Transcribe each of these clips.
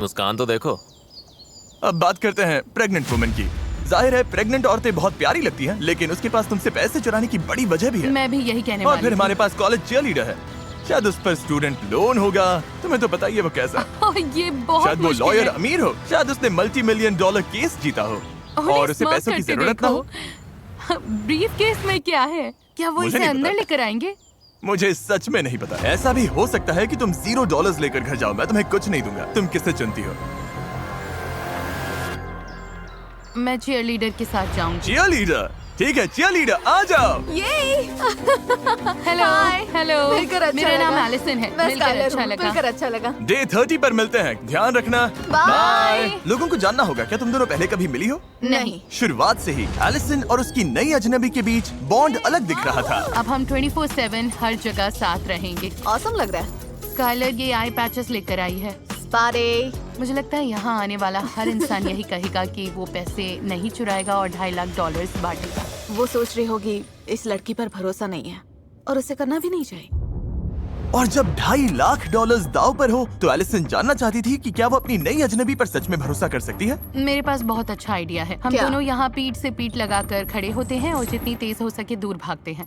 मुस्कान तो देखो। अब बात करते हैं प्रेग्नेंट वुमेन की। जाहिर है प्रेग्नेंट औरतें बहुत प्यारी लगती हैं, लेकिन उसके पास तुमसे पैसे चुराने की बड़ी वजह भी है। मैं भी यही कहने और वाली फिर थी। हमारे पास कॉलेज चीयरलीडर है, शायद उस पर स्टूडेंट लोन होगा। तुम्हें तो बताइए वो कैसा है। ओह, ये बहुत शायद वो मुश्किल लॉयर है। अमीर हो, शायद उसने $multi-million केस जीता हो उन्हें और उसे स्मॉक पैसों की करते जरूरत ना हो। ब्रीफ केस में क्या है? क्या वो मुझे इसे नहीं अंदर पता। लेकर आएंगे? मुझे सच में नहीं पता। ऐसा भी हो सकता है कि तुम $0 लेकर घर जाओ, मैं तुम्हें कुछ नहीं दूंगा। तुम किससे चुनती हो? मैं चीयरलीडर के साथ जाऊंगी। चीयरलीडर? ठीक है चीयरलीडर, आ जाओ। हेलो हेलो, मिलकर अच्छा मेरा नाम लगा। एलिसन है। मैं मिलकर स्काइलर अच्छा हूँ, लगा। मिलकर अच्छा लगा। डे 30 पर मिलते हैं, ध्यान रखना। बाय। लोगों को जानना होगा, क्या तुम दोनों पहले कभी मिली हो? नहीं, शुरुआत से ही एलिसन और उसकी नई अजनबी के बीच बॉन्ड अलग दिख रहा था। अब हम 24/7 हर जगह साथ रहेंगे। ऑसम लग रहा है। स्काइलर ये आई पैचेस लेकर आई है। पारे मुझे लगता है यहाँ आने वाला हर इंसान यही कहेगा कि वो पैसे नहीं चुराएगा और $2.5 लाख बांटेगा। वो सोच रही होगी इस लड़की पर भरोसा नहीं है और उसे करना भी नहीं चाहिए। और जब $2.5 लाख दाव पर हो तो एलिसन जानना चाहती थी कि क्या वो अपनी नई अजनबी पर सच में भरोसा कर सकती है। मेरे पास बहुत अच्छा आइडिया है। हम क्या? दोनों यहाँ पीठ से पीठ लगाकर खड़े होते हैं और जितनी तेज हो सके दूर भागते हैं।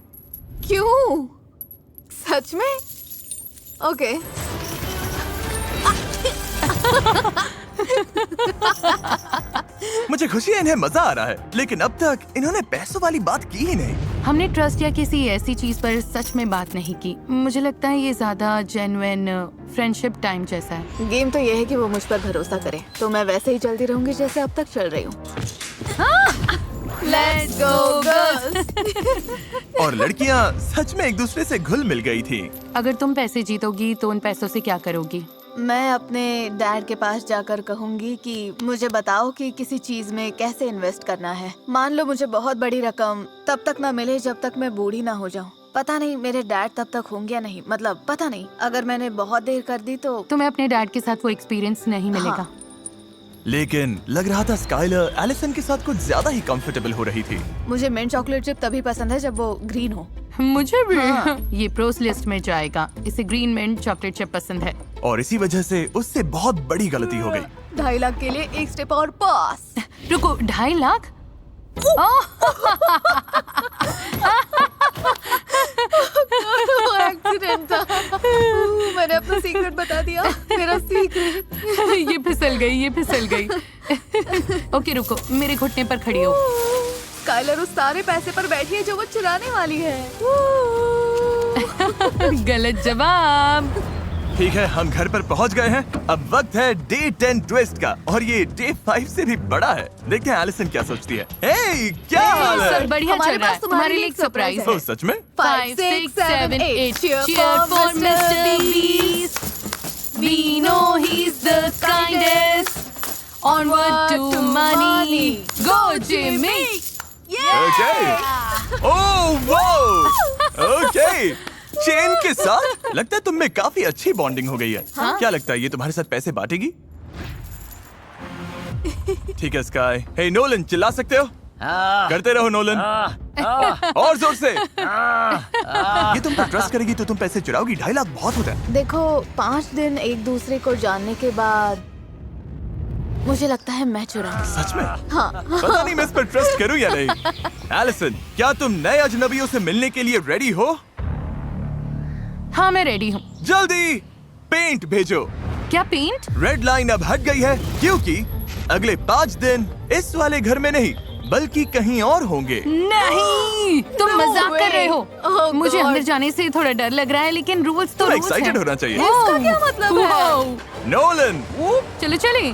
क्यों? सच में? ओके। मुझे खुशी है इन्हें मजा आ रहा है, लेकिन अब तक इन्होंने पैसों वाली बात की ही नहीं। हमने ट्रस्ट या किसी ऐसी चीज पर सच में बात नहीं की। मुझे लगता है ये ज्यादा जेन्युइन फ्रेंडशिप टाइम जैसा है। गेम तो ये है कि वो मुझ पर भरोसा करे, तो मैं वैसे ही चलती रहूंगी जैसे अब तक चल रही हूँ। Let's go, girls! और लड़कियाँ सच में एक दूसरे से घुल मिल गई थी। अगर तुम पैसे जीतोगी तो उन पैसों से क्या करोगी? मैं अपने डैड के पास जाकर कहूंगी कि मुझे बताओ कि किसी चीज में कैसे इन्वेस्ट करना है। मान लो मुझे बहुत बड़ी रकम तब तक ना मिले जब तक मैं बूढ़ी ना हो जाऊं। पता नहीं मेरे डैड तब तक होंगे या नहीं, मतलब पता नहीं। अगर मैंने बहुत देर कर दी तो तुम्हें अपने डैड के साथ वो एक्सपीरियंस नहीं मिलेगा। लेकिन लग रहा था स्काइलर एलिसन के साथ कुछ ज्यादा ही कंफर्टेबल हो रही थी। मुझे मिंट चॉकलेट चिप तभी पसंद है जब वो ग्रीन हो। मुझे भी। हाँ। ये प्रोस लिस्ट में जाएगा। इसे ग्रीन मिंट चॉकलेट चिप पसंद है। और इसी वजह से उससे बहुत बड़ी गलती हो गई। 2.5 लाख के लिए एक स्टेप और पास। रुको, 2.5 लाख? एक्सीडेंट था। मैंने अपना सीक्रेट बता दिया। मेरा सीक्रेट। ये फिसल गई, ये फिसल गई। ओके रुको, मेरे घुटने पर खड़ी हो। स्काइलर उस सारे पैसे पर बैठी है जो वो चुराने वाली है। गलत जवाब। ठीक है, हम घर पर पहुंच गए हैं। अब वक्त है डे 10 ट्विस्ट का, और ये डे 5 से भी बड़ा है। देखते हैं एलिसन क्या सोचती है। हे, क्या हाल है? सब बढ़िया हमारे चल रहा है। पास तुम्हारे लिए एक सरप्राइज surprise है। ओह, सच में? 5, 6, 7, 8 Cheer for Mr. Beast. We know he's the kindest. Onward to money. Go Jimmy. Okay. Oh, wow. Okay. Chain के साथ लगता है तुम में काफी अच्छी बॉन्डिंग हो गई है। क्या लगता है ये तुम्हारे साथ पैसे बांटेगी? ठीक है स्काई। हे नोलन, चिल्ला सकते हो? करते रहो नोलन। और जोर से। ये तुम पर ट्रस्ट करेगी तो तुम पैसे चुराओगी? 2.5 लाख बहुत होता है। देखो, 5 दिन एक दूसरे को जानने के बाद मुझे लगता है मैं चुराऊंगी। सच में? हाँ। पता नहीं मैं इस पर ट्रस्ट करूं या नहीं। एलिसन, क्या तुम नए अजनबियों से मिलने के लिए रेडी हो? हाँ, मैं रेडी हूँ। जल्दी पेंट भेजो। क्या पेंट? रेड लाइन अब हट गई है क्योंकि अगले 5 दिन इस वाले घर में नहीं बल्कि कहीं और होंगे। नहीं, तुम No मजाक कर way. रहे हो। Oh मुझे God. अंदर जाने से थोड़ा डर लग रहा है, लेकिन रूल्स तो तुम रूल्स excited हैं। होना चाहिए। इसका क्या मतलब है? Wow. नोलन, चलो चले।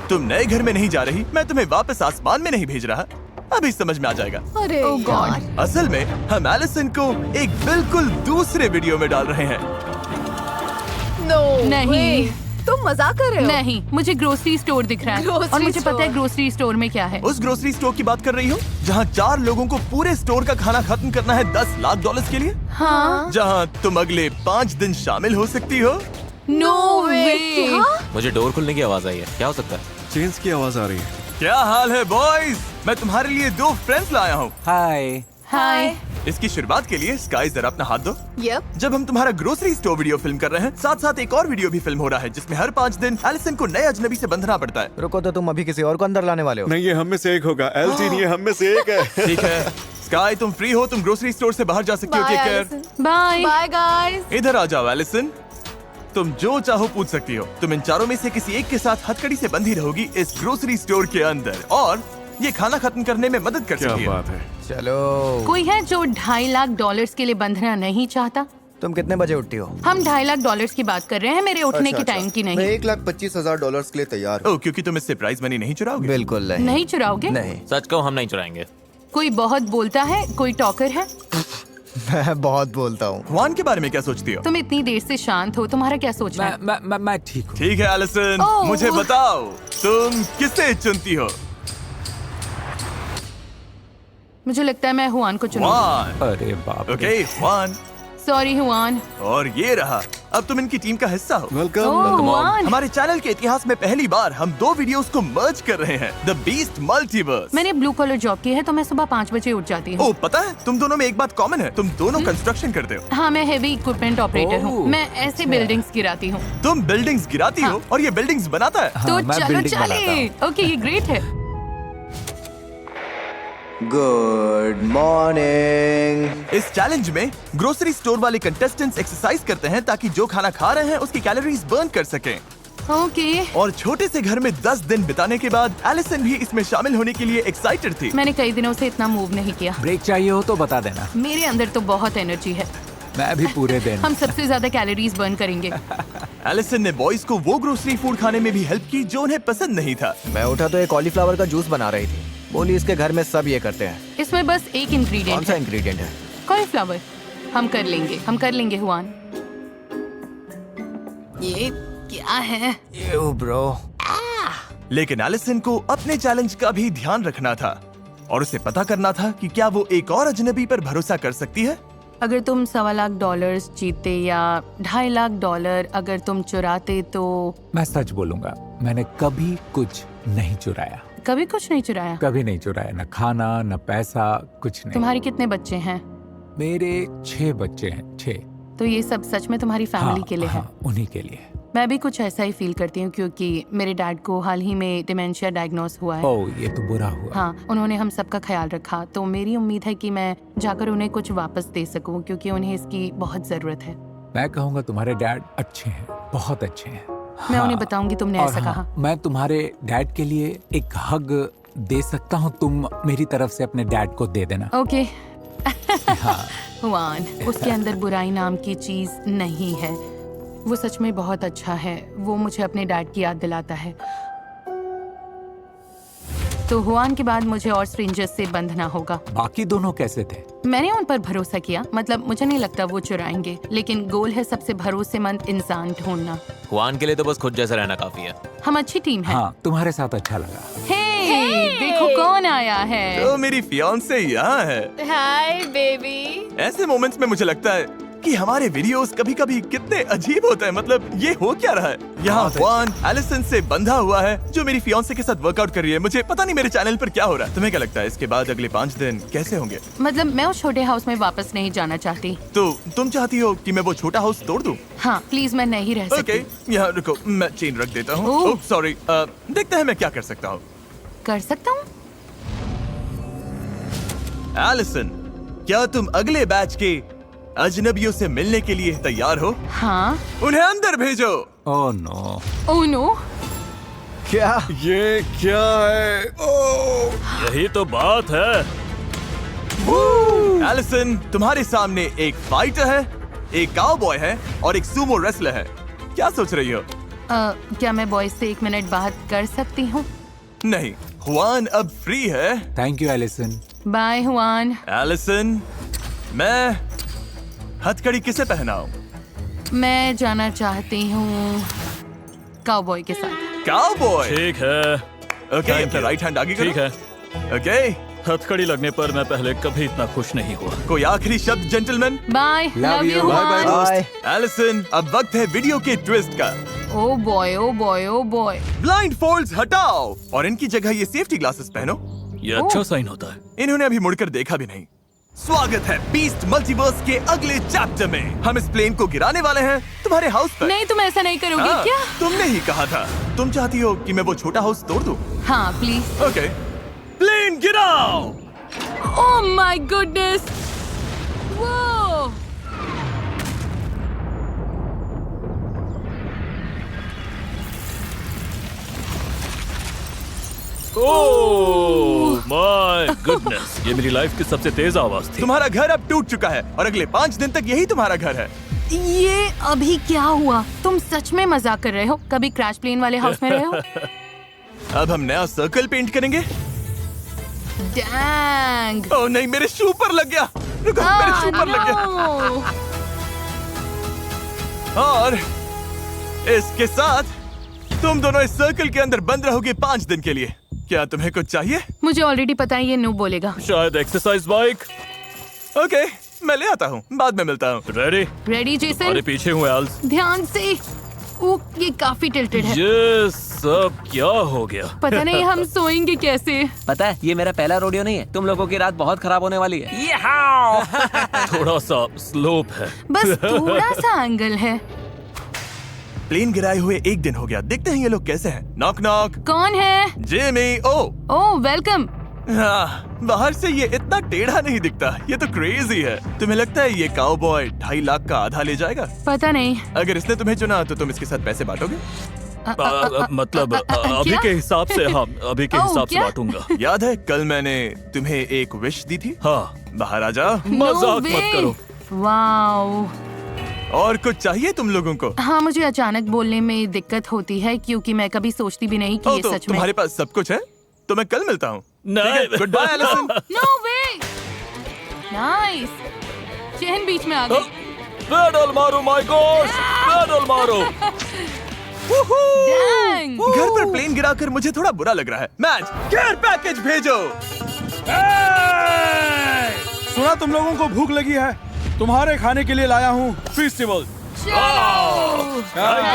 तुम नए घर में नहीं जा रही, मैं तुम्हें वापस आसमान में नहीं भेज रहा। अभी समझ में आ जाएगा। अरे Oh God. यार। असल में हम एलिसन को एक बिल्कुल दूसरे वीडियो में डाल रहे हैं। No नहीं। way. तुम मजाक कर रहे हो? नहीं, मुझे ग्रोसरी स्टोर दिख रहा है। Grocery और मुझे पता है store. ग्रोसरी स्टोर में क्या है। उस ग्रोसरी स्टोर की बात कर रही हो जहाँ 4 लोगों को पूरे स्टोर का खाना खत्म करना है $10 लाख के लिए, हाँ। जहाँ तुम अगले 5 दिन शामिल हो सकती हो। नो वे। क्या? मुझे डोर खुलने की आवाज आई है, क्या हो सकता है? चेन्स की आवाज आ रही है। क्या हाल है बॉयज? मैं तुम्हारे लिए 2 फ्रेंड्स लाया हूँ। हाय। हाय। इसकी शुरुआत के लिए स्काई जरा अपना हाथ दो। यप। जब हम तुम्हारा ग्रोसरी स्टोर वीडियो फिल्म कर रहे हैं, साथ साथ एक और वीडियो भी फिल्म हो रहा है जिसमें हर 5 दिन एलिसन को नए अजनबी से बंधना पड़ता है। रुको तो तुम अभी किसी और को अंदर लाने वाले हो? नहीं, ये हम में से एक होगा। एल्टीन ये हम में से एक है। ठीक है स्काई, तुम फ्री हो, तुम ग्रोसरी स्टोर से बाहर जा सकती हो। Bye take care. Allison. Bye. Bye guys. इधर आ जाओ एलिसन, तुम जो चाहो पूछ सकती हो। तुम इन चारों में से किसी एक के साथ हथकड़ी से बंधी रहोगी इस ग्रोसरी स्टोर के अंदर, और ये खाना खत्म करने में मदद कर क्या सकती है। बात है। चलो, कोई है जो $2.5 लाख के लिए बंधना नहीं चाहता? तुम कितने बजे उठती हो? हम $2.5 लाख की बात कर रहे हैं, मेरे उठने के टाइम की मैं नहीं। $1,25,000 के लिए तैयार हूँ। ओ, क्योंकि तुम इससे प्राइज मनी नहीं चुराओगे। बिल्कुल नहीं। नहीं चुराओगे? नहीं, सच कहूँ हम नहीं चुराएंगे। कोई बहुत बोलता है, कोई टॉकर है। मैं बहुत बोलता हूँ। जुआन के बारे में क्या सोचती हो? तुम इतनी देर से शांत हो, तुम्हारा क्या सोचना है? मैं ठीक हूँ। ठीक है एलिसन, ओह। मुझे बताओ तुम किसे चुनती हो? मुझे लगता है मैं हुआन को चुनूंगी। जुआन। अरे बाप रे। ओके जुआन, सॉरी हुआन। और ये रहा, अब तुम इनकी टीम का हिस्सा हो। वेलकम। ओह हुआन, हमारे चैनल के इतिहास में पहली बार हम 2 वीडियोस को मर्ज कर रहे हैं, द बीस्ट मल्टीवर्स। मैंने ब्लू कॉलर जॉब की है तो मैं सुबह 5 बजे उठ जाती हूँ। ओ, पता है तुम दोनों में एक बात कॉमन है, तुम दोनों कंस्ट्रक्शन करते हो। हाँ, मैं हेवी इक्विपमेंट ऑपरेटर हूँ। ओह, मैं ऐसे बिल्डिंग्स गिराती हूँ। तुम बिल्डिंग्स गिराती हो और ये बिल्डिंग्स बनाता है। तो मैं चलो building चले। ओके, ये ग्रेट है। Good morning. इस चैलेंज में ग्रोसरी स्टोर वाले कंटेस्टेंट्स एक्सरसाइज करते हैं ताकि जो खाना खा रहे हैं उसकी कैलोरीज बर्न कर सकें। ओके, और छोटे से घर में 10 दिन बिताने के बाद एलिसन भी इसमें शामिल होने के लिए एक्साइटेड थी। मैंने कई दिनों से इतना मूव नहीं किया। ब्रेक चाहिए हो तो बता देना। मेरे अंदर तो बहुत एनर्जी है। मैं भी पूरे दिन। हम सबसे ज्यादा कैलोरीज बर्न करेंगे। एलिसन ने बॉयज को वो ग्रोसरी फूड खाने में भी हेल्प की जो उन्हें पसंद नहीं था। मैं उठा तो एक कॉलीफ्लावर का जूस बना रही थी। बोली इसके घर में सब ये करते हैं। इसमें बस एक कौन इंग्रेडिएंट सा है, इंग्रेडिएंट है? कॉलीफ्लावर। हम कर लेंगे हुआन। ये क्या है? You bro. लेकिन एलिसन को अपने चैलेंज का भी ध्यान रखना था और उसे पता करना था कि क्या वो एक और अजनबी पर भरोसा कर सकती है। अगर तुम $1.25 लाख जीतते या $2.5 लाख अगर तुम चुराते तो? मैं सच बोलूंगा, मैंने कभी कुछ नहीं चुराया। कभी कुछ नहीं चुराया? कभी नहीं चुराया, न खाना न पैसा, कुछ नहीं। तुम्हारे कितने बच्चे हैं? मेरे 6 बच्चे हैं, 6। तो ये सब सच में तुम्हारी फैमिली के लिए है? हाँ, उन्हीं के लिए। मैं भी कुछ ऐसा ही फील करती हूँ क्योंकि मेरे डैड को हाल ही में डिमेंशिया डायग्नोस हुआ है। ओह, ये तो बुरा हुआ। हाँ, उन्होंने हम सबका ख्याल रखा, तो मेरी उम्मीद है कि मैं जाकर उन्हें कुछ वापस दे सकूं क्योंकि उन्हें इसकी बहुत जरूरत है। मैं कहूँगा तुम्हारे डैड अच्छे हैं, बहुत अच्छे हैं। मैं हाँ, उन्हें बताऊंगी तुमने और ऐसा हाँ, कहा। मैं तुम्हारे डैड के लिए एक हग दे सकता हूँ, तुम मेरी तरफ से अपने डैड को दे देना। ओके। हाँ। हुआन, उसके अंदर बुराई नाम की चीज नहीं है। वो सच में बहुत अच्छा है। वो मुझे अपने डैड की याद दिलाता है। तो हुआन के बाद मुझे और स्ट्रेंजर्स से बंधना होगा। बाकी दोनों कैसे थे? मैंने उन पर भरोसा किया, मतलब मुझे नहीं लगता वो चुराएंगे, लेकिन गोल है सबसे भरोसेमंद इंसान ढूंढना। हुआन के लिए तो बस खुद जैसा रहना काफी है। हम अच्छी टीम है। हाँ, तुम्हारे साथ अच्छा लगा। हे, देखो कौन आया है। तो मेरी फियांसे यहाँ है। Hi baby. ऐसे मोमेंट्स में मुझे लगता है कि हमारे वीडियोस कभी-कभी कितने अजीब होते हैं। मतलब ये हो क्या रहा है? यहाँ जुआन एलिसन से बंधा हुआ है जो मेरी फियांसे के साथ वर्कआउट कर रही है। मुझे पता नहीं मेरे चैनल पर क्या हो रहा है। तुम्हें क्या लगता है इसके बाद अगले 5 दिन कैसे होंगे? मतलब मैं उस छोटे हाउस में वापस नहीं जाना चाहती। तो तुम चाहती हो कि मैं वो छोटा हाउस तोड़ दूं? हाँ प्लीज, मैं नहीं रह सकती। ओके, यहाँ रुको, मैं चेन रख देता हूँ। ओह। ओह सॉरी, देखते हैं मैं क्या कर सकता हूँ। कर सकता हूँ? एलिसन, क्या तुम अगले बैच के अजनबियों से मिलने के लिए तैयार हो? हाँ। उन्हें अंदर भेजो। Oh no. Oh no. क्या? ये क्या है? ओह, यही तो बात है। एलिसन, तुम्हारे सामने एक फाइटर है, एक काउबॉय है और एक सुमो रेसलर है। क्या सोच रही हो? क्या मैं बॉयज से 1 मिनट बात कर सकती हूँ? नहीं, हुआन अब फ्री है। Thank you Allison. Bye Juan. Allison, मैं हथकड़ी किसे पहनाऊं? मैं जाना चाहती हूँ काउबॉय के साथ। काउबॉय? ठीक है, ओके, अपना राइट हैंड आगे करो। ठीक है। ओके, हथकड़ी लगने पर मैं पहले कभी इतना खुश नहीं हुआ। कोई आखिरी शब्द gentleman? Bye, love you Bye, bye, Juan. Bye. Allison, अब वक्त है वीडियो के ट्विस्ट का। Oh boy, oh boy, oh boy. Blindfolds हटाओ और इनकी जगह ये सेफ्टी ग्लासेस पहनो। ये अच्छा साइन होता है। इन्होंने अभी मुड़कर देखा भी नहीं। स्वागत है बीस्ट मल्टीवर्स के अगले चैप्टर में। हम इस प्लेन को गिराने वाले हैं तुम्हारे हाउस पर। नहीं, तुम ऐसा नहीं करोगे हाँ, क्या? तुमने ही कहा था। तुम चाहती हो कि मैं वो छोटा हाउस तोड़ दूं? हाँ प्लीज। ओके, प्लेन गिराओ। ओह माय गुडनेस, वो ओह माय गुडनेस, ये मेरी लाइफ की सबसे तेज आवाज थी। तुम्हारा घर अब टूट चुका है और अगले 5 दिन तक यही तुम्हारा घर है। ये अभी क्या हुआ? तुम सच में मजाक कर रहे हो? कभी क्रैश प्लेन वाले हाउस में रहे हो? अब हम नया सर्कल पेंट करेंगे। डैंग, ओह नहीं, मेरे शू पर लग गया। रुको, मेरे शू पर लग गया। और इसके साथ तुम दोनों इस सर्कल के अंदर बंद रहोगे 5 दिन के लिए। क्या तुम्हें कुछ चाहिए? मुझे ऑलरेडी पता है ये नो बोलेगा। शायद एक्सरसाइज बाइक। ओके, मैं ले आता हूँ, बाद में मिलता हूँ। रेडी? Ready Jason? अरे पीछे हूँ एल्स। ध्यान से। ओह, ये काफी टिल्टेड है। ये सब क्या हो गया? पता नहीं हम सोएंगे कैसे। पता है ये मेरा पहला रोडियो नहीं है। तुम लोगों की रात बहुत खराब होने वाली है। थोड़ा सा स्लोप है। बस थोड़ा सा एंगल है। प्लेन गिराए हुए 1 दिन हो गया। देखते हैं ये लोग कैसे हैं। Knock knock. कौन है? जिमी। ओह वेलकम। हाँ, बाहर से ये इतना टेढ़ा नहीं दिखता। ये तो क्रेजी है। तुम्हें लगता है ये काउबॉय 2.5 लाख का आधा ले जाएगा? पता नहीं। अगर इसने तुम्हें चुना तो तुम इसके साथ पैसे बांटोगे? मतलब अभी क्या? के हिसाब से, हाँ अभी के ओह, हिसाब से क्या? बांटूंगा। याद है कल मैंने तुम्हें एक विश दी थी? हाँ, बाहर आ जाओ। मजाक मत करो। वाओ। और कुछ चाहिए तुम लोगों को? हाँ, मुझे अचानक बोलने में दिक्कत होती है क्योंकि मैं कभी सोचती भी नहीं कि ये तो सच में। तुम्हारे पास सब कुछ है? तो मैं कल मिलता हूँ। नहीं। Goodbye Allison. No way. Nice. Chain बीच में आ गई। पेडल मारो माय गॉड, पेडल मारो। डैंग। घर पर प्लेन गिराकर मुझे थोड़ा बुरा लग रहा है। मैच केयर पैकेज भेजो। सुना तुम लोगों को भूख लगी है? तुम्हारे खाने के लिए लाया हूँ फेस्टिवल। Thank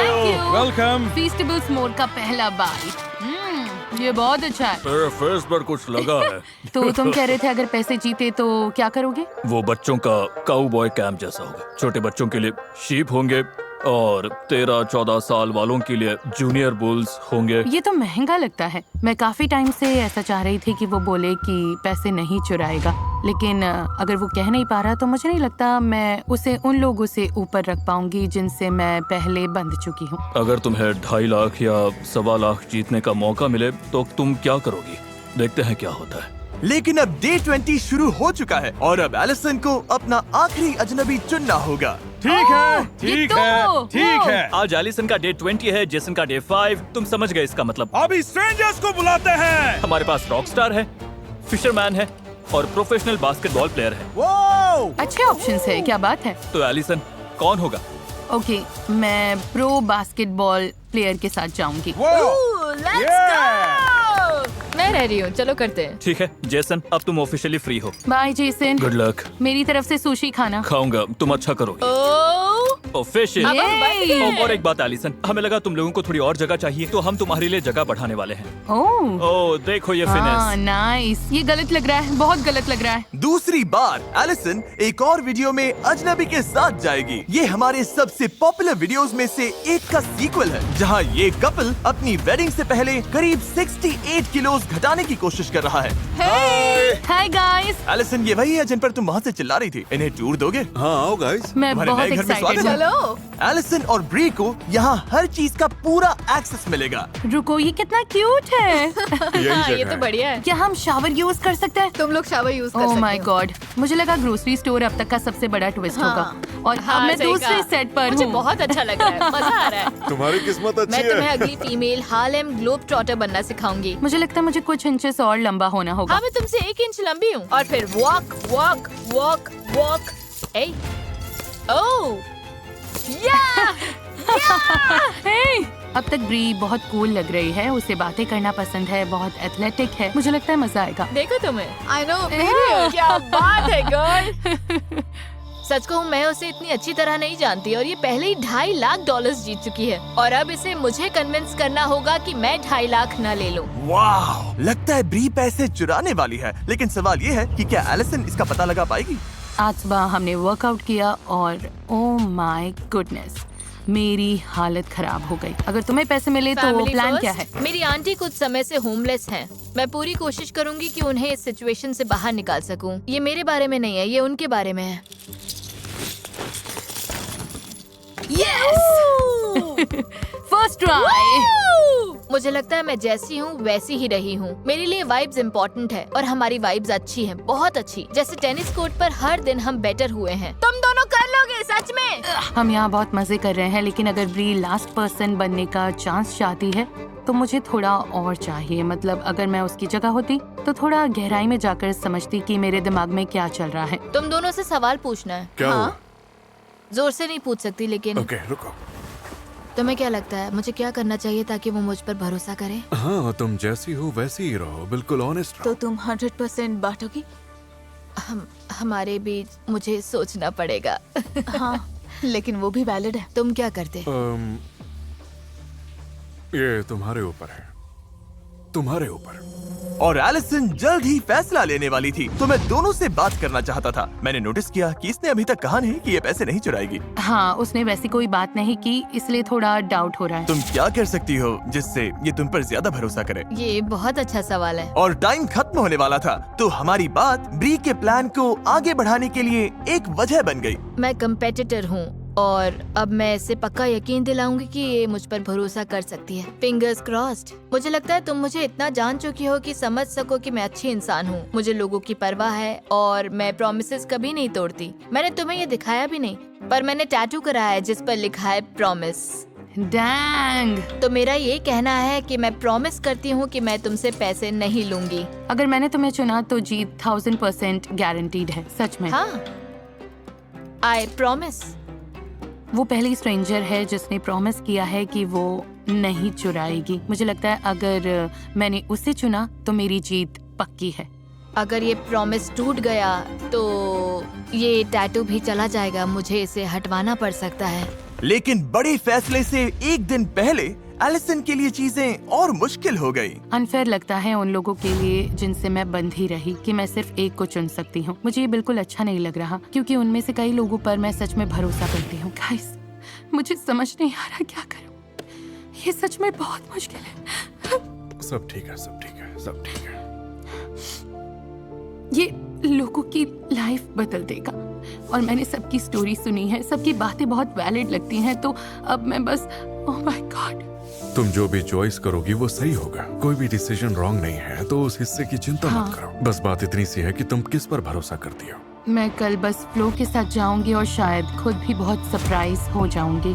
you. वेलकम। फीस्टेबल्स मोर का पहला बाइट। ये बहुत अच्छा है। मेरे फेस पर कुछ लगा है। तो तुम कह रहे थे अगर पैसे जीते तो क्या करोगे? वो बच्चों का काउबॉय कैंप जैसा होगा। छोटे बच्चों के लिए शीप होंगे और 13-14 साल वालों के लिए जूनियर बुल्स होंगे। ये तो महंगा लगता है। मैं काफी टाइम से ऐसा चाह रही थी कि वो बोले कि पैसे नहीं चुराएगा, लेकिन अगर वो कह नहीं पा रहा तो मुझे नहीं लगता मैं उसे उन लोगों से ऊपर रख पाऊंगी जिनसे मैं पहले बंध चुकी हूँ। अगर तुम्हें 2.5 लाख या 1.25 लाख जीतने का मौका मिले तो तुम क्या करोगी? देखते हैं क्या होता है। लेकिन अब डे 20 शुरू हो चुका है और अब एलिसन को अपना आखिरी अजनबी चुनना होगा। ठीक है, ये ठीक तो है, वो। ठीक है। आज एलिसन का डे 20 है, जेसन का डे 5। तुम समझ गए इसका मतलब। अभी स्ट्रेंजर्स को बुलाते हैं। हमारे पास रॉकस्टार है, फिशरमैन है और प्रोफेशनल बास्केटबॉल प्लेयर है। वो अच्छे ऑप्शंस है। क्या बात है। तो एलिसन कौन होगा? ओके, मैं प्रो बास्केटबॉल प्लेयर के साथ जाऊंगी। मैं रह रही हूँ, चलो करते हैं। ठीक है जेसन, अब तुम ऑफिशियली फ्री हो। Bye Jason. Good luck. मेरी तरफ से सुशी खाना। खाऊंगा, तुम अच्छा करोगे। फिश। और एक बात एलिसन, हमें लगा तुम लोगों को थोड़ी और जगह चाहिए, तो हम तुम्हारे लिए जगह बढ़ाने वाले हैं। ओह देखो ये फिनेस। नाइस। ये गलत लग रहा है, बहुत गलत लग रहा है। दूसरी बार एलिसन एक और वीडियो में अजनबी के साथ जाएगी। ये हमारे सबसे पॉपुलर वीडियोस में से एक का सीक्वल है, जहां ये कपल अपनी वेडिंग से पहले करीब 68 किलो घटाने की कोशिश कर रहा है। Hi guys. एलिसन, ये वही है जिन पर तुम वहाँ से चिल्ला रही थी। इन्हें टूर दोगे? हाँ आओ गाइस। मैं तुम्हारे बहुत नए घर में एक्साइटेड स्वागत है। हूँ। एलिसन और ब्री को यहाँ हर चीज का पूरा एक्सेस मिलेगा। रुको, ये कितना क्यूट है। हाँ, ये तो बढ़िया है। क्या हम शावर यूज कर सकते हैं? तुम लोग शावर यूज कर ओह सकते माय हो। गॉड, मुझे लगा ग्रोसरी स्टोर अब तक का सबसे बड़ा ट्विस्ट हाँ। होगा और हाँ, अब मैं सही दूसरे कहा। सेट पर मुझे हूँ। बहुत अच्छा लग रहा है, मजा आ रहा है। तुम्हारी किस्मत अच्छी मैं तुम्हें है। अगली फीमेल हार्लेम ग्लोब ट्रॉटर बनना सिखाऊंगी। मुझे लगता है मुझे कुछ इंचेस और लंबा होना होगा। हाँ, मैं तुमसे 1 इंच लंबी हूँ। और फिर वॉक वॉक वॉक वॉक। ओह हे! अब तक ब्री बहुत कूल लग रही है, उसे बातें करना पसंद है, बहुत एथलेटिक है। मुझे लगता है मजा आएगा। देखो तुम्हें। I know. क्या बात है गर्ल। सच कहूँ मैं उसे इतनी अच्छी तरह नहीं जानती और ये पहले ही $2.5 लाख जीत चुकी है और अब इसे मुझे कन्विंस करना होगा कि मैं 2.5 लाख न ले लूं। वाह, लगता है ब्री पैसे चुराने वाली है, लेकिन सवाल ये है कि क्या एलिसन इसका पता लगा पाएगी? आज सुबह हमने वर्कआउट किया और ओह माय गुडनेस, मेरी हालत खराब हो गई। अगर तुम्हें पैसे मिले तो Family प्लान first, क्या है? मेरी आंटी कुछ समय से होमलेस हैं। मैं पूरी कोशिश करूंगी कि उन्हें इस सिचुएशन से बाहर निकाल सकूं। ये मेरे बारे में नहीं है, ये उनके बारे में है। First try. मुझे लगता है मैं जैसी हूँ वैसी ही रही हूँ। मेरे लिए वाइब्स इम्पोर्टेंट है और हमारी वाइब्स अच्छी हैं, बहुत अच्छी। जैसे टेनिस कोर्ट पर हर दिन हम बेटर हुए हैं। तुम दोनों कर लोगे सच में? हम यहाँ बहुत मजे कर रहे हैं, लेकिन अगर ब्री लास्ट पर्सन बनने का चांस चाहती है तो मुझे थोड़ा और चाहिए। मतलब अगर मैं उसकी जगह होती तो थोड़ा गहराई में जाकर समझती कि मेरे दिमाग में क्या चल रहा है। तुम दोनों से सवाल पूछना है। क्या हुआ? जोर से नहीं पूछ सकती, लेकिन ओके, रुको। तुम्हें क्या लगता है मुझे क्या करना चाहिए ताकि वो मुझ पर भरोसा करे? हाँ, तुम जैसी हो वैसी ही रहो, बिल्कुल ऑनेस्ट तो तुम 100% बांटोगी? हमारे बीच मुझे सोचना पड़ेगा। हाँ, लेकिन वो भी वैलिड है। तुम क्या करते? ये तुम्हारे ऊपर है, तुम्हारे ऊपर। और एलिसन जल्द ही फैसला लेने वाली थी, तो मैं दोनों से बात करना चाहता था। मैंने नोटिस किया कि इसने अभी तक कहा नहीं कि ये पैसे नहीं चुराएगी। हाँ, उसने वैसी कोई बात नहीं की, इसलिए थोड़ा डाउट हो रहा है। तुम क्या कर सकती हो जिससे ये तुम पर ज्यादा भरोसा करे? ये बहुत अच्छा सवाल है। और टाइम खत्म होने वाला था, तो हमारी बात ब्री के प्लान को आगे बढ़ाने के लिए एक वजह बन गई। मैं कंपेटिटर हूँ और अब मैं इसे पक्का यकीन दिलाऊंगी कि ये मुझ पर भरोसा कर सकती है। Fingers crossed. मुझे लगता है तुम मुझे इतना जान चुकी हो कि समझ सको कि मैं अच्छी इंसान हूँ। मुझे लोगों की परवाह है और मैं प्रॉमिसेस कभी नहीं तोड़ती। मैंने तुम्हें ये दिखाया भी नहीं, पर मैंने टैटू कराया है जिस पर लिखा है प्रॉमिस। डैंग। तो मेरा ये कहना है कि मैं प्रॉमिस करती हूँ कि मैं तुमसे पैसे नहीं लूंगी। अगर मैंने तुम्हें चुना तो जीत 1000% गारंटीड है, सच में। हाँ, आई प्रॉमिस। वो पहली स्ट्रेंजर है जिसने प्रॉमिस किया है कि वो नहीं चुराएगी। मुझे लगता है अगर मैंने उसे चुना तो मेरी जीत पक्की है। अगर ये प्रॉमिस टूट गया तो ये टैटू भी चला जाएगा। मुझे इसे हटवाना पड़ सकता है। लेकिन बड़े फैसले से एक दिन पहले एलिसन के लिए चीजें और मुश्किल हो गई। अनफेयर लगता है उन लोगों के लिए जिनसे मैं बंधी रही कि मैं सिर्फ एक को चुन सकती हूँ। मुझे ये बिल्कुल अच्छा नहीं लग रहा, क्योंकि उनमें से कई लोगों पर मैं सच में भरोसा करती हूँ। गाइस, मुझे समझ नहीं आ रहा क्या करूँ। ये सच में बहुत मुश्किल है। सब ठीक है, सब ठीक है, सब ठीक है। ये लोगों की लाइफ बदल देगा और मैंने सबकी स्टोरी सुनी है, सबकी बातें बहुत वैलिड लगती हैं, तो अब मैं बस ओह माय गॉड। तुम जो भी चॉइस करोगी वो सही होगा। कोई भी डिसीजन रॉन्ग नहीं है, तो उस हिस्से की चिंता मत करो। बस बात इतनी सी है कि तुम किस पर भरोसा करती हो। मैं कल बस फ्लो के साथ जाऊंगी और शायद खुद भी बहुत सरप्राइज हो जाऊंगी।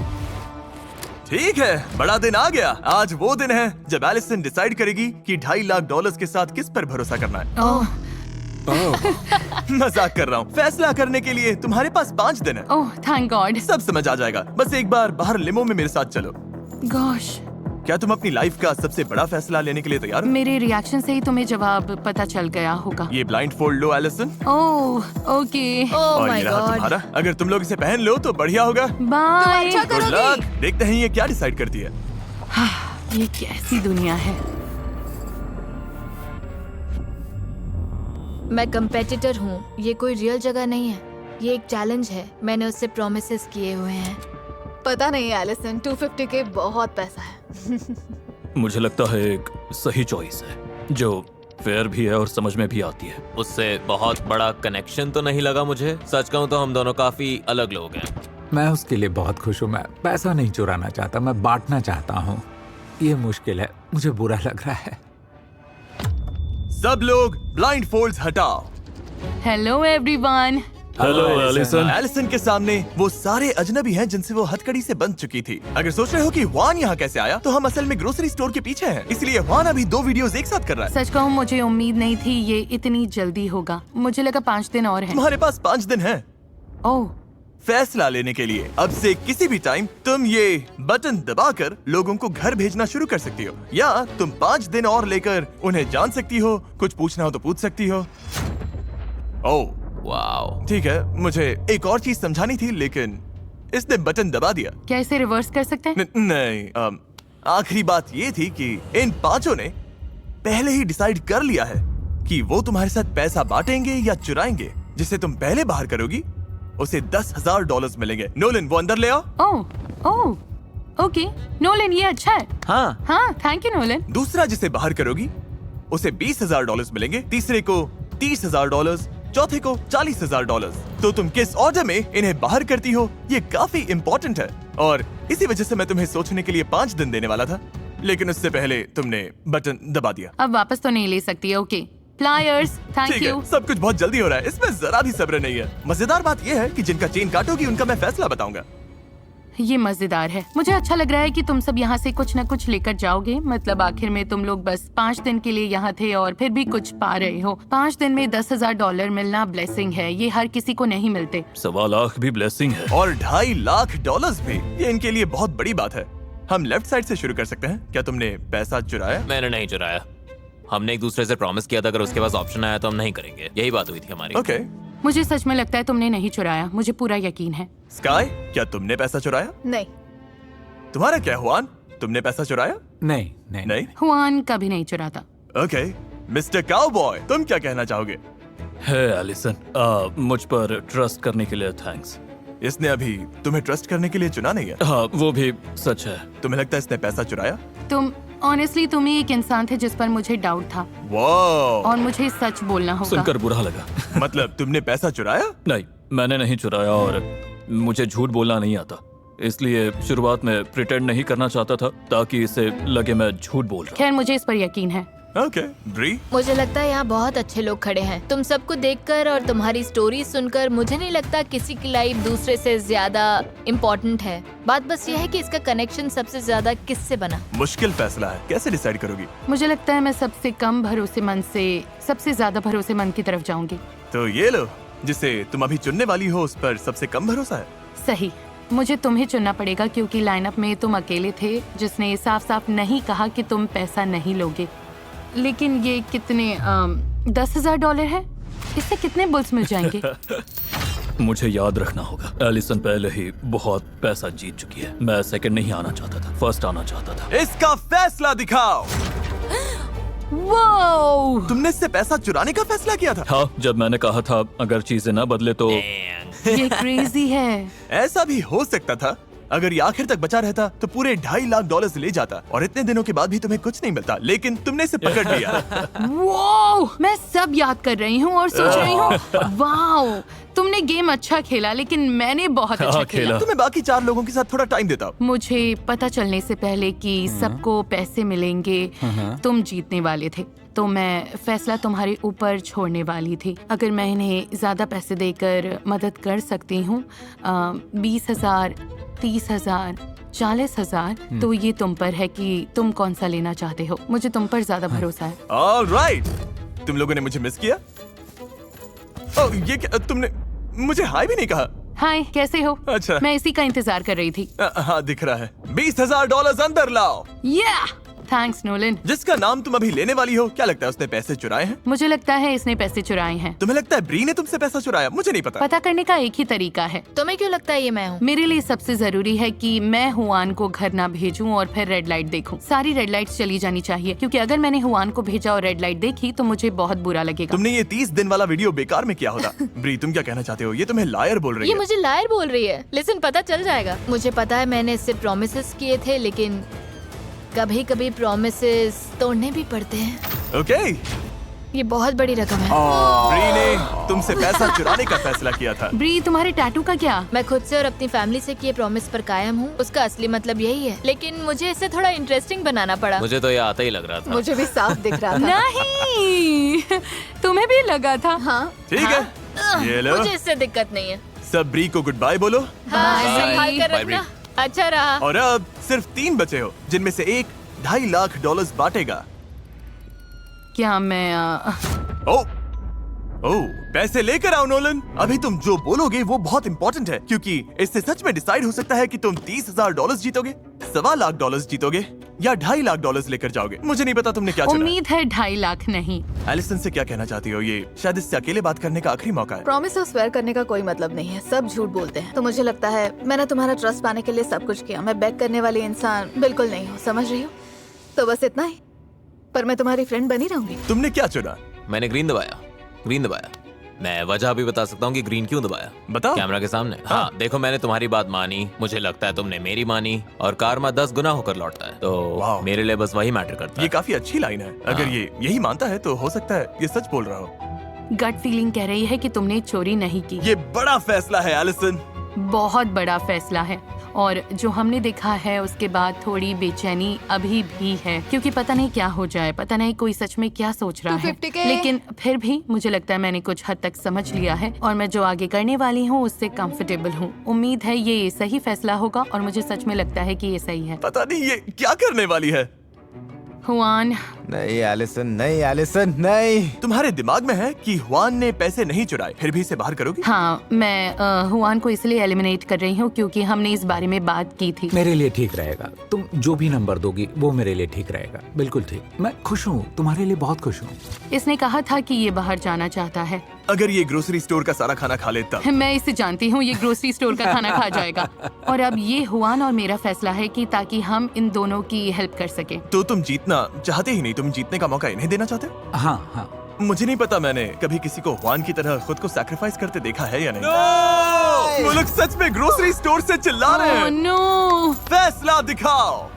ठीक है, बड़ा दिन आ गया। आज वो दिन है जब एलिसन डिसाइड करेगी कि $2.5 लाख के साथ किस पर भरोसा करना है। ओह मजाक कर रहा हूँ। फैसला करने के लिए तुम्हारे पास 5 दिन है। Oh thank God. सब समझ आ जाएगा। बस एक बार बाहर लिमो में मेरे साथ चलो। गॉश, क्या तुम अपनी लाइफ का सबसे बड़ा फैसला लेने के लिए तैयार हो? मेरे रिएक्शन से ही तुम्हें जवाब पता चल गया होगा। ये ब्लाइंड फोल्ड लो एलिसन। ओह ओके, ओह और माय ये रहा गॉड। तुम्हारा। अगर तुम लोग इसे पहन लो तो बढ़िया होगा। बाय। Good luck. देखते हैं ये क्या डिसाइड करती है। ये कैसी दुनिया है। मैं कंपेटिटर हूँ, ये कोई रियल जगह नहीं है। ये एक चैलेंज है। मैंने उससे प्रॉमिसेस किए हुए हैं। पता नहीं एलिसन, 250 के बहुत पैसा है। मुझे लगता है एक सही चॉइस है जो फेयर भी है और समझ में भी आती है। उससे बहुत बड़ा कनेक्शन तो नहीं लगा मुझे। सच कहूँ तो हम दोनों काफी अलग लोग हैं। मैं उसके लिए बहुत खुश हूँ। मैं पैसा नहीं चुराना चाहता, मैं बांटना चाहता हूँ। ये मुश्किल है, मुझे बुरा लग रहा है। सब लोग ब्लाइंड फोल्ड्स हटाओ। Hello everyone. Hello Allison. Allison के सामने वो सारे अजनबी हैं जिनसे वो हथकड़ी से बंध चुकी थी। अगर सोच रहे हो कि वान यहाँ कैसे आया, तो हम असल में ग्रोसरी स्टोर के पीछे हैं। इसलिए वान अभी 2 वीडियोस एक साथ कर रहा है। सच कहूँ मुझे उम्मीद नहीं थी ये इतनी जल्दी होगा। मुझे लगा 5 दिन और हैं। तुम्हारे पास 5 दिन है ओह फैसला लेने के लिए। अब से किसी भी टाइम तुम ये बटन दबाकर लोगों को घर भेजना शुरू कर सकती हो, या तुम 5 दिन और लेकर उन्हें जान सकती हो। कुछ पूछना हो तो पूछ सकती हो। ओह, वाओ। ठीक है, मुझे एक और चीज समझानी थी लेकिन इसने बटन दबा दिया। क्या इसे रिवर्स कर सकते हैं? नहीं, आखिरी बात ये थी कि इन पांचों ने पहले ही डिसाइड कर लिया है कि वो तुम्हारे साथ पैसा बांटेंगे या चुराएंगे। जिसे तुम पहले बाहर करोगी उसे $10,000 मिलेंगे। नोलन, वो अंदर ले आओ। ओह, ओके नोलन, ये अच्छा है। हाँ, थैंक यू नोलन। दूसरा जिसे बाहर करोगी उसे $20,000 मिलेंगे। तीसरे को $30,000, चौथे को $40,000। तो तुम किस ऑर्डर में इन्हें बाहर करती हो ये काफी इम्पोर्टेंट है, और इसी वजह से मैं तुम्हें सोचने के लिए 5 दिन देने वाला था, लेकिन उससे पहले तुमने बटन दबा दिया। अब वापस तो नहीं ले सकती। ओके प्लायर्स, थैंक ठीक यू। है, सब कुछ बहुत जल्दी हो रहा है, इसमें जरा भी सब्र नहीं है। मजेदार बात यह है कि जिनका चेन काटोगी उनका मैं फैसला बताऊंगा। ये मजेदार है। मुझे अच्छा लग रहा है कि तुम सब यहाँ से कुछ न कुछ लेकर जाओगे। मतलब आखिर में तुम लोग बस 5 दिन के लिए यहाँ थे और फिर भी कुछ पा रहे हो। 5 दिन में $10,000 मिलना ब्लेसिंग है, ये हर किसी को नहीं मिलते। 1.25 लाख भी ब्लेसिंग है। और $2.5 लाख भी, ये इनके लिए बहुत बड़ी बात है। हम लेफ्ट साइड से शुरू कर सकते हैं। क्या तुमने पैसा चुराया? मैंने नहीं चुराया। हमने एक दूसरे से प्रॉमिस किया था अगर उसके पास ऑप्शन आया तो हम नहीं करेंगे। यही बात हुई थी हमारी। ओके। मुझे सच में लगता है तुमने नहीं चुराया, मुझे पूरा यकीन है। स्काई, क्या तुमने पैसा चुराया? नहीं। तुम्हारा क्या हुआन, तुमने पैसा चुराया? नहीं। हुआन कभी नहीं चुराता। ओके। मिस्टर काउबॉय, तुम क्या कहना चाहोगे? है एलिसन, मुझ पर ट्रस्ट करने के लिए थैंक्स। इसने अभी तुम्हें ट्रस्ट करने के लिए चुना नहीं है। हाँ, वो भी सच है। तुम्हें लगता है इसने पैसा चुराया? तुम ऑनेस्टली तुम ही एक इंसान थे जिस पर मुझे डाउट था, वाह। और मुझे सच बोलना होगा। सुनकर बुरा लगा। मतलब तुमने पैसा चुराया? नहीं, मैंने नहीं चुराया और मुझे झूठ बोलना नहीं आता, इसलिए शुरुआत में प्रिटेंड नहीं करना चाहता था ताकि इसे लगे मैं झूठ बोल रहा हूँ। खैर मुझे इस पर यकीन है। ओके। ब्री, मुझे लगता है यहाँ बहुत अच्छे लोग खड़े हैं। तुम सबको देखकर और तुम्हारी स्टोरी सुनकर मुझे नहीं लगता किसी की लाइफ दूसरे से ज्यादा इम्पोर्टेंट है। बात बस ये है कि इसका कनेक्शन सबसे ज्यादा किससे बना। मुश्किल फैसला है, कैसे डिसाइड करोगी? मुझे लगता है मैं सबसे कम भरोसेमंद से सबसे ज्यादा भरोसेमंद की तरफ जाऊंगी। तो ये लो, जिसे तुम अभी चुनने वाली हो उस पर सबसे कम भरोसा है। सही, मुझे तुम्हें चुनना पड़ेगा क्योंकि लाइनअप में तुम अकेले थे जिसने साफ साफ नहीं कहा कि तुम पैसा नहीं लोगे। लेकिन ये कितने $10,000 है? इससे कितने बुल्स मिल जाएंगे? मुझे याद रखना होगा, एलिसन पहले ही बहुत पैसा जीत चुकी है। मैं सेकंड नहीं आना चाहता था, फर्स्ट आना चाहता था। इसका फैसला दिखाओ। वो तुमने इससे पैसा चुराने का फैसला किया था? हाँ, जब मैंने कहा था अगर चीजें न बदले तो। ये क्रेजी है। ऐसा भी हो सकता था, अगर ये आखिर तक बचा रहता तो पूरे $2.5 लाख ले जाता, और इतने दिनों के बाद भी तुम्हें कुछ नहीं मिलता, लेकिन तुमने इसे पकड़ लिया। वो मैं सब याद कर रही हूँ और सोच रही हूँ वाओ, तुमने गेम अच्छा खेला लेकिन मैंने बहुत अच्छा खेला। तुम्हें बाकी 4 लोगों के साथ थोड़ा टाइम देता हूँ। मुझे पता चलने से पहले कि सबको पैसे मिलेंगे तुम जीतने वाले थे, तो मैं फैसला तुम्हारे ऊपर छोड़ने वाली थी। अगर मैं इन्हें ज्यादा पैसे देकर मदद कर सकती हूँ, 20,000, 30,000, 40,000, तो ये तुम पर है कि तुम कौन सा लेना चाहते हो। मुझे तुम पर ज्यादा भरोसा है। ऑलराइट, तुम लोगों ने मुझे मिस किया। ओह, ये क्या, तुमने मुझे हाय भी नहीं कहा। हाय, कैसे हो? अच्छा। मैं इसी का इंतजार कर रही थी। हाँ, दिख रहा है। $20,000 अंदर लाओ। Thanks Nolan. जिसका नाम तुम अभी लेने वाली हो, क्या लगता है उसने पैसे चुराए हैं? मुझे लगता है इसने पैसे चुराए हैं। तुम्हें लगता है ब्री ने तुमसे पैसा चुराया? मुझे नहीं पता। पता करने का एक ही तरीका है। तुम्हें क्यों लगता है ये मैं हूँ? मेरे लिए सबसे जरूरी है कि मैं हुआन को घर ना भेजूं और फिर रेड लाइट देखूं। सारी रेड लाइट्स चली जानी चाहिए, क्योंकि अगर मैंने हुआन को भेजा और रेड लाइट देखी तो मुझे बहुत बुरा लगेगा। तुमने ये 30 दिन वाला वीडियो बेकार में किया होता। ब्री, तुम क्या कहना चाहते हो? ये तुम्हें लायर बोल रही ये है। मुझे लायर बोल रही है। लिसन, पता चल जाएगा। मुझे पता है मैंने इससे प्रोमिसेस किए थे, लेकिन कभी कभी प्रोमिसेस तोड़ने भी पड़ते हैं। ओके। ये बहुत बड़ी रकम है। ब्री ने तुमसे पैसा चुराने का फैसला किया था। ब्री, तुम्हारे टैटू का क्या? मैं खुद से और अपनी फैमिली से किए प्रॉमिस पर कायम हूँ। उसका असली मतलब यही है, लेकिन मुझे इसे थोड़ा इंटरेस्टिंग बनाना पड़ा। मुझे तो ये आता ही लग रहा था। मुझे भी साफ दिख रहा था। नहीं, तुम्हें भी लगा था? हाँ। ठीक है, ये लो। मुझे इससे दिक्कत नहीं है। सब ब्री को गुड बाय बोलो। हाँ, संभाल कर Bye, रखना। अच्छा रहा। और अब सिर्फ 3 बचे हो, जिनमें से एक $2.5 लाख बांटेगा। क्या मैं ओ पैसे लेकर आओ नोलन। अभी तुम जो बोलोगे वो बहुत इंपॉर्टेंट है, क्योंकि इससे सच में डिसाइड हो सकता है कि तुम $30,000 जीतोगे, $2.25 लाख जीतोगे, या $2.5 लाख लेकर जाओगे? मुझे नहीं पता तुमने क्या चुना है। उम्मीद है 2.5 लाख नहीं। एलिसन से क्या कहना चाहती हो? ये शायद इससे अकेले बात करने का आखिरी मौका है। प्रॉमिस और स्वेयर करने का कोई मतलब नहीं है, सब झूठ बोलते हैं। तो मुझे लगता है मैंने तुम्हारा ट्रस्ट पाने के लिए सब कुछ किया। मैं बेग करने वाली इंसान बिल्कुल नहीं हूँ, समझ रही हो? तो बस इतना ही, पर मैं तुम्हारी फ्रेंड बनी रहूंगी। तुमने क्या चुना? मैंने ग्रीन दबाया, ग्रीन दबाया। मैं वजह भी बता सकता हूँ कि ग्रीन क्यों दबाया। बताओ। कैमरा के सामने। हाँ, देखो मैंने तुम्हारी बात मानी, मुझे लगता है तुमने मेरी मानी, और कारमा 10 गुना होकर लौटता है, तो मेरे लिए बस वही मैटर करता ये है। काफी अच्छी लाइन है। अगर ये यही मानता है तो हो सकता है ये सच बोल रहा हो। गट फीलिंग कह रही है कि तुमने चोरी नहीं की। ये बड़ा फैसला है एलिसन। बहुत बड़ा फैसला है, और जो हमने देखा है उसके बाद थोड़ी बेचैनी अभी भी है, क्योंकि पता नहीं क्या हो जाए, पता नहीं कोई सच में क्या सोच रहा है। 250K। लेकिन फिर भी मुझे लगता है मैंने कुछ हद तक समझ लिया है, और मैं जो आगे करने वाली हूँ उससे कंफर्टेबल हूँ। उम्मीद है ये सही फैसला होगा, और मुझे सच में लगता है कि ये सही है। पता नहीं ये क्या करने वाली है। हुआन, नहीं एलिसन, नहीं एलिसन, नहीं। तुम्हारे दिमाग में है कि हुआन ने पैसे नहीं चुराए, फिर भी इसे बाहर करोगी? हाँ, मैं हुआन को इसलिए एलिमिनेट कर रही हूँ क्योंकि हमने इस बारे में बात की थी। मेरे लिए ठीक रहेगा, तुम जो भी नंबर दोगी वो मेरे लिए ठीक रहेगा, बिल्कुल ठीक। मैं खुश हूँ, तुम्हारे लिए बहुत खुश हूँ। इसने कहा था कि ये बाहर जाना चाहता है। अगर ये ग्रोसरी स्टोर का सारा खाना खा ले तब। मैं इसे जानती हूँ, ये ग्रोसरी स्टोर का खाना खा जाएगा। और अब ये हुआन और मेरा फैसला है कि ताकि हम इन दोनों की हेल्प कर सके। तो तुम जीतना चाहते ही नहीं, तुम जीतने का मौका इन्हें देना चाहते हो? हाँ हाँ। मुझे नहीं पता मैंने कभी किसी को हुआन की तरह खुद को सैक्रिफाइस करते देखा है या नहीं। वो लोग सच में ग्रोसरी स्टोर से चिल्ला रहे हैं। नो, फैसला दिखाओ।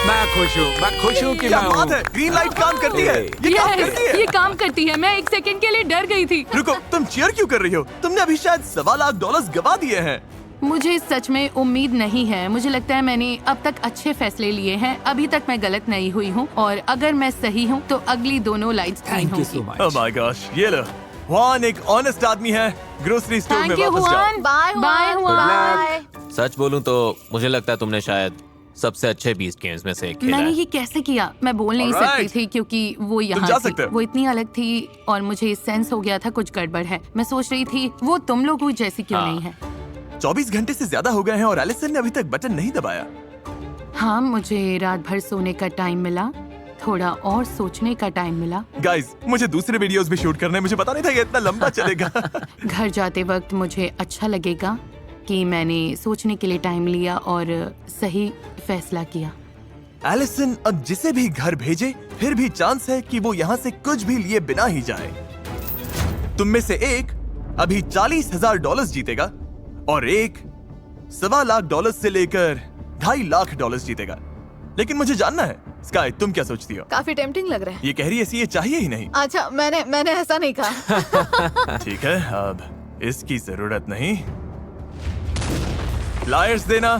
मैं खुश हूँ कि क्या मैं बात है, ग्रीन लाइट काम करती है। ये काम करती है। ये काम करती है। मैं एक सेकंड के लिए डर गई थी। रुको, तुम चीयर क्यों कर रही हो? तुमने अभी शायद $1.25 लाख गवा दिए हैं। मुझे सच में उम्मीद नहीं है। मुझे लगता है मैंने अब तक अच्छे फैसले लिए हैं। अभी तक मैं गलत नहीं हुई हूँ, और अगर मैं सही हूँ तो अगली दोनों lights green thank you so होंगी। ओह मच। माय गॉश, ये लो। हुआन एक ऑनेस्ट आदमी है। ग्रोसरी स्टोर में थैंक यू वापस जाओ। हुआन। Bye bye Juan. सच बोलूं तो मुझे लगता है तुमने शायद सबसे अच्छे 20 गेम्स में से एक खेला मैंने है। ये कैसे किया? मैं बोल नहीं Alright. सकती थी क्योंकि वो यहाँ जा थी। सकते हो। वो इतनी अलग थी, और मुझे सेंस हो गया था कुछ गड़बड़ है। मैं सोच रही थी वो तुम लोगों जैसी क्यों हाँ। नहीं है। 24 घंटे से ज्यादा हो गए हैं और एलिसन ने अभी तक बटन नहीं दबाया। हाँ, मुझे रात भर सोने का टाइम मिला, थोड़ा और सोचने का टाइम मिला। गाइस, मुझे दूसरे वीडियोस भी शूट करने, मुझे पता नहीं था ये इतना लंबा चलेगा। घर जाते वक्त मुझे अच्छा लगेगा कि मैंने सोचने के लिए टाइम लिया और सही फैसला किया। एलिसन अब जिसे भी घर भेजे, फिर भी चांस है कि वो यहाँ से कुछ भी लिए बिना ही जाए। तुम में से एक अभी $40,000 जीतेगा, और एक $1.25 लाख से लेकर $2.5 लाख जीतेगा। लेकिन मुझे जानना है, स्काई तुम क्या सोचती हो? काफी टेम्पटिंग लग रहा है। ये कह रही है ऐसी ये चाहिए ही नहीं। अच्छा, मैंने ऐसा नहीं कहा। ठीक है, अब इसकी जरूरत नहीं। प्लायर्स देना।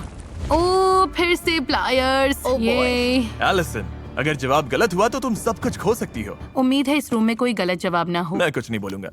ओ, फिर से प्लायर्स। Oh boy. ये एलिसन, अगर जवाब गलत हुआ तो तुम सब कुछ खो सकती हो। उम्मीद है इस रूम में कोई गलत जवाब ना हो। मैं कुछ नहीं बोलूंगा।